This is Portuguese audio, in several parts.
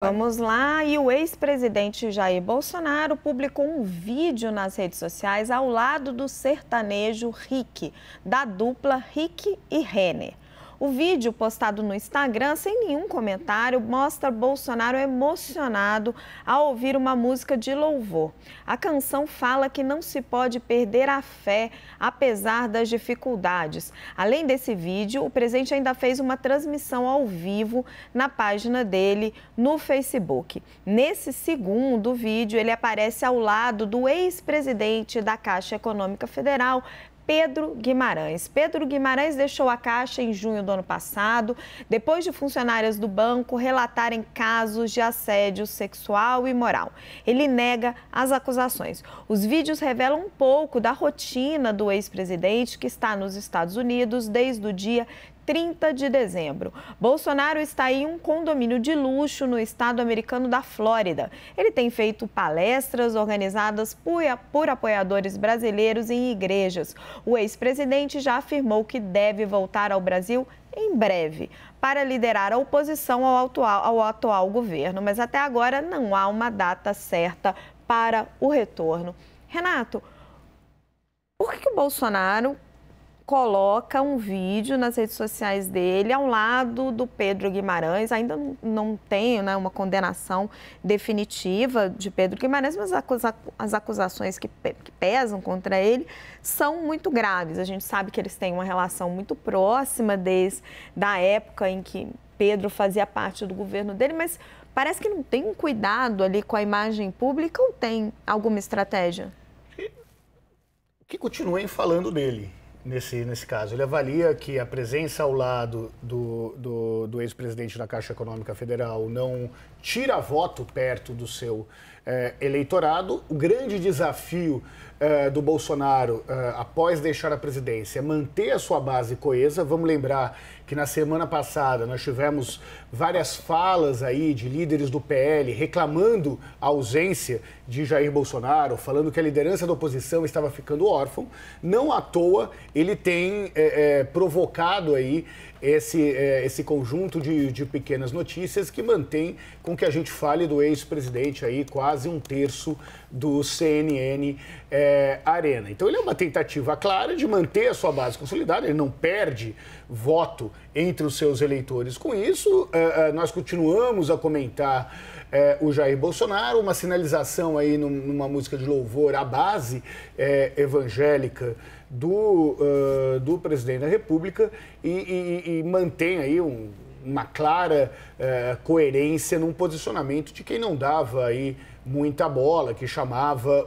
Vamos lá, e o ex-presidente Jair Bolsonaro publicou um vídeo nas redes sociais ao lado do sertanejo Rick, da dupla Rick e Renner. O vídeo, postado no Instagram sem nenhum comentário, mostra Bolsonaro emocionado ao ouvir uma música de louvor. A canção fala que não se pode perder a fé, apesar das dificuldades. Além desse vídeo, o presidente ainda fez uma transmissão ao vivo na página dele no Facebook. Nesse segundo vídeo, ele aparece ao lado do ex-presidente da Caixa Econômica Federal, Pedro Guimarães. Pedro Guimarães deixou a Caixa em junho do ano passado, depois de funcionárias do banco relatarem casos de assédio sexual e moral. Ele nega as acusações. Os vídeos revelam um pouco da rotina do ex-presidente, que está nos Estados Unidos desde o dia 30 de dezembro. Bolsonaro está em um condomínio de luxo no estado americano da Flórida. Ele tem feito palestras organizadas por apoiadores brasileiros em igrejas. O ex-presidente já afirmou que deve voltar ao Brasil em breve para liderar a oposição ao atual governo, mas até agora não há uma data certa para o retorno. Renato, por que o Bolsonaro coloca um vídeo nas redes sociais dele ao lado do Pedro Guimarães? Ainda não tem, né, uma condenação definitiva de Pedro Guimarães, mas as acusações que pesam contra ele são muito graves. A gente sabe que eles têm uma relação muito próxima desde a época em que Pedro fazia parte do governo dele, mas parece que não tem um cuidado ali com a imagem pública, ou tem alguma estratégia? Que continuem falando dele. Nesse caso, ele avalia que a presença ao lado do ex-presidente da Caixa Econômica Federal não tira voto perto do seu eleitorado. O grande desafio do Bolsonaro, após deixar a presidência, é manter a sua base coesa. Vamos lembrar que na semana passada nós tivemos várias falas aí de líderes do PL reclamando a ausência de Jair Bolsonaro, falando que a liderança da oposição estava ficando órfã. Não à toa ele tem provocado aí esse conjunto de pequenas notícias que mantém com que a gente fale do ex-presidente aí quase um terço do CNN Arena. Então ele é uma tentativa clara de manter a sua base consolidada, ele não perde voto entre os seus eleitores. Com isso, nós continuamos a comentar o Jair Bolsonaro, uma sinalização aí numa música de louvor à base evangélica do presidente da República e mantém aí uma clara coerência num posicionamento de quem não dava aí muita bola, que chamava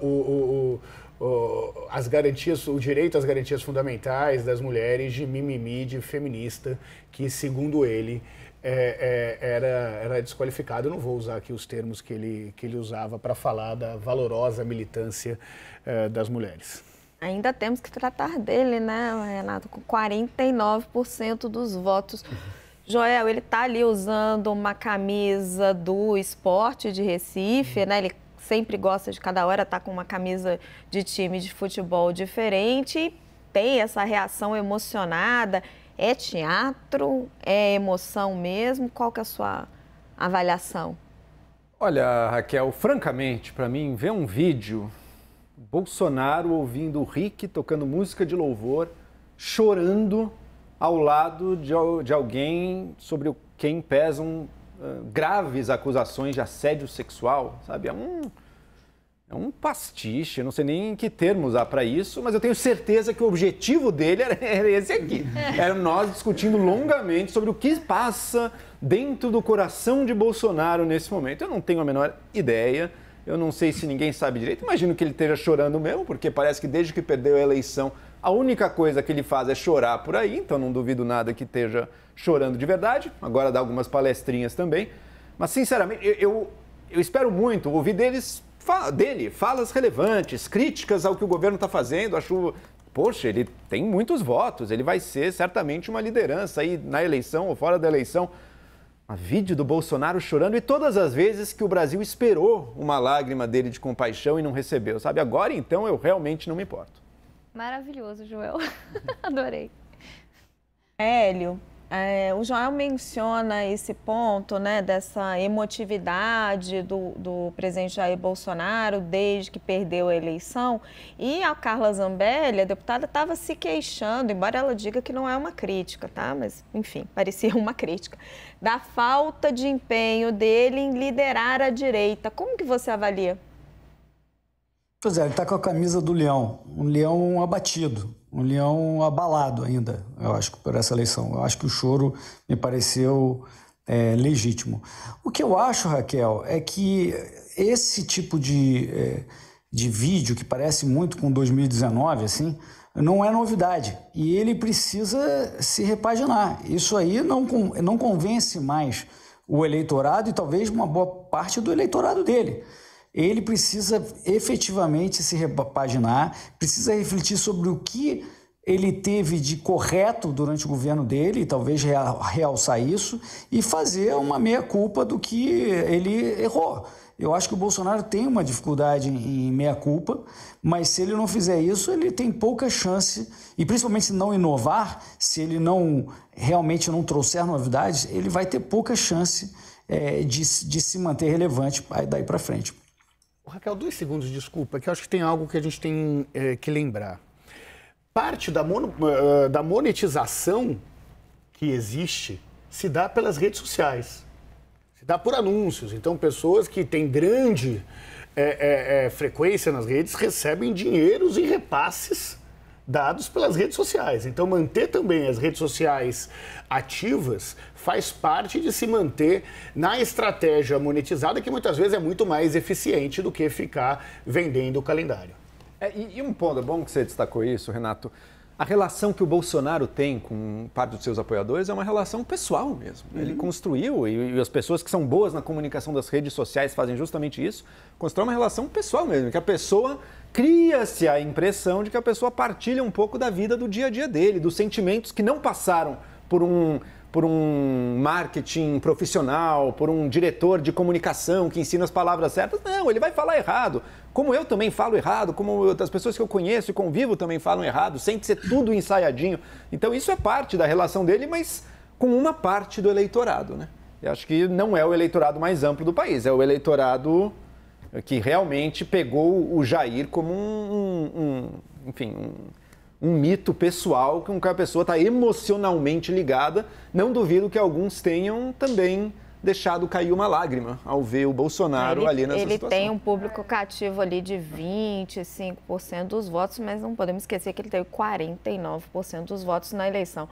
as garantias, o direito às garantias fundamentais das mulheres de mimimi, de feminista, que segundo ele era desqualificado. Eu não vou usar aqui os termos que ele usava para falar da valorosa militância das mulheres. Ainda temos que tratar dele, né, Renato? Com 49% dos votos. Joel, ele está ali usando uma camisa do Sport de Recife, né? Ele sempre gosta de cada hora estar com uma camisa de time de futebol diferente e tem essa reação emocionada. É teatro? É emoção mesmo? Qual que é a sua avaliação? Olha, Raquel, francamente, para mim, ver um vídeo Bolsonaro ouvindo o Rick tocando música de louvor, chorando ao lado de alguém sobre quem pesam graves acusações de assédio sexual, sabe? É um pastiche, eu não sei nem que termo usar para isso, mas eu tenho certeza que o objetivo dele era esse aqui. Era nós discutindo longamente sobre o que passa dentro do coração de Bolsonaro nesse momento. Eu não tenho a menor ideia. Eu não sei se ninguém sabe direito. Imagino que ele esteja chorando mesmo, porque parece que desde que perdeu a eleição, a única coisa que ele faz é chorar por aí. Então não duvido nada que esteja chorando de verdade. Agora dá algumas palestrinhas também. Mas, sinceramente, eu espero muito ouvir dele falas relevantes, críticas ao que o governo está fazendo. Acho, poxa, ele tem muitos votos. Ele vai ser certamente uma liderança aí na eleição ou fora da eleição. Um vídeo do Bolsonaro chorando e todas as vezes que o Brasil esperou uma lágrima dele de compaixão e não recebeu, sabe? Agora, então, eu realmente não me importo. Maravilhoso, Joel. Adorei. Hélio, O Joel menciona esse ponto, né, dessa emotividade do presidente Jair Bolsonaro desde que perdeu a eleição. E a Carla Zambelli, a deputada, estava se queixando, embora ela diga que não é uma crítica, tá? Mas, enfim, parecia uma crítica, da falta de empenho dele em liderar a direita. Como que você avalia? Pois é, ele está com a camisa do leão, um leão abatido, um leão abalado ainda, eu acho, por essa eleição. Eu acho que o choro me pareceu legítimo. O que eu acho, Raquel, é que esse tipo de vídeo, que parece muito com 2019, assim, não é novidade. E ele precisa se repaginar. Isso aí não convence mais o eleitorado e talvez uma boa parte do eleitorado dele. Ele precisa efetivamente se repaginar, precisa refletir sobre o que ele teve de correto durante o governo dele, e talvez realçar isso, e fazer uma meia-culpa do que ele errou. Eu acho que o Bolsonaro tem uma dificuldade em meia-culpa, mas se ele não fizer isso, ele tem pouca chance, e principalmente se não inovar, se ele realmente não trouxer novidades, ele vai ter pouca chance de se manter relevante daí para frente. Raquel, 2 segundos, desculpa, que eu acho que tem algo que a gente tem que lembrar. Parte da monetização que existe se dá pelas redes sociais, se dá por anúncios. Então, pessoas que têm grande frequência nas redes recebem dinheiros e repasses dados pelas redes sociais. Então, manter também as redes sociais ativas faz parte de se manter na estratégia monetizada, que muitas vezes é muito mais eficiente do que ficar vendendo o calendário. E um ponto, é bom que você destacou isso, Renato. A relação que o Bolsonaro tem com parte dos seus apoiadores é uma relação pessoal mesmo. Ele construiu, e as pessoas que são boas na comunicação das redes sociais fazem justamente isso, constrói uma relação pessoal mesmo, que a pessoa cria-se a impressão de que a pessoa partilha um pouco da vida do dia a dia dele, dos sentimentos que não passaram por um marketing profissional, por um diretor de comunicação que ensina as palavras certas. Não, ele vai falar errado. Como eu também falo errado, como as pessoas que eu conheço e convivo também falam errado, sem ser tudo ensaiadinho. Então isso é parte da relação dele, mas com uma parte do eleitorado, né? Eu acho que não é o eleitorado mais amplo do país, é o eleitorado que realmente pegou o Jair como um mito pessoal com que a pessoa está emocionalmente ligada. Não duvido que alguns tenham também deixado cair uma lágrima ao ver o Bolsonaro ali nessa situação. Ele tem um público cativo ali de 25% dos votos, mas não podemos esquecer que ele teve 49% dos votos na eleição.